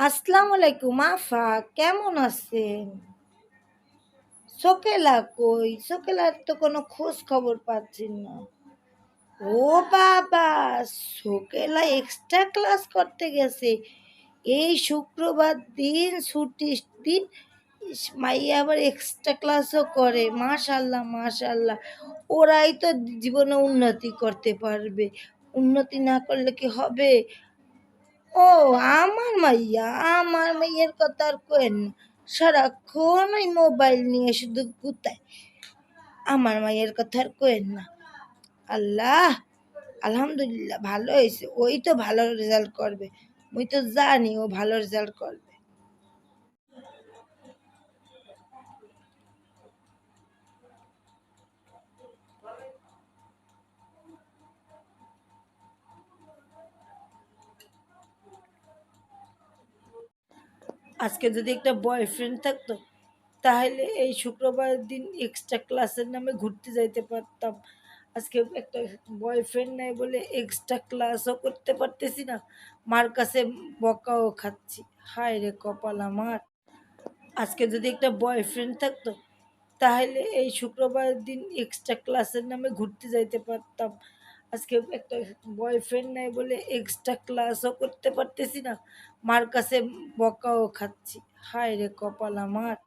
আসসালামু আলাইকুম আফা, কেমন আছেন? সোকেলা কই? সোকেলার তো কোনো খোঁজ খবর পাচ্ছি না। ও বাবা, সোকেলা এক্সট্রা ক্লাস করতে গেছে এই শুক্রবার দিন, ছুটির দিন। মাইয়া আবার এক্সট্রা ক্লাসও করে। মাশাল্লাহ মাশাল্লাহ, ওরাই তো জীবনে উন্নতি করতে পারবে। উন্নতি না করলে কি হবে? ও, আমার মাইয়া, আমার মাইয়ের কথা আর কোয়েন না। সারাক্ষণ ওই মোবাইল নিয়ে শুধু গুতায়। আমার মাইয়ের কথা আর কোয়েন না। আল্লাহ, আলহামদুলিল্লাহ ভালো হয়েছে, ওই তো ভালো রেজাল্ট করবে। মুই তো জানি ও ভালো রেজাল্ট করবে। আজকে যদি একটা বয়ফ্রেন্ড থাকতো, তাহলে এই শুক্রবার দিন এক্সট্রা ক্লাসের নামে ঘুরতে যাইতে পারতাম। আজকে একটা বয়ফ্রেন্ড নাই বলে এক্সট্রা ক্লাসও করতে পারতেছি না, মার কাছে বকাও খাচ্ছি। হায় রে কপাল আমার। আজকে যদি একটা বয়ফ্রেন্ড থাকতো, তাহলে এই শুক্রবার দিন এক্সট্রা ক্লাসের নামে ঘুরতে যাইতে পারতাম। আজকে একটা বয়ফ্রেন্ড নাই বলে এক্সট্রা ক্লাসও করতে পারতেছি না, মার কাছে বকাও খাচ্ছি। হায় রে কপাল আমার।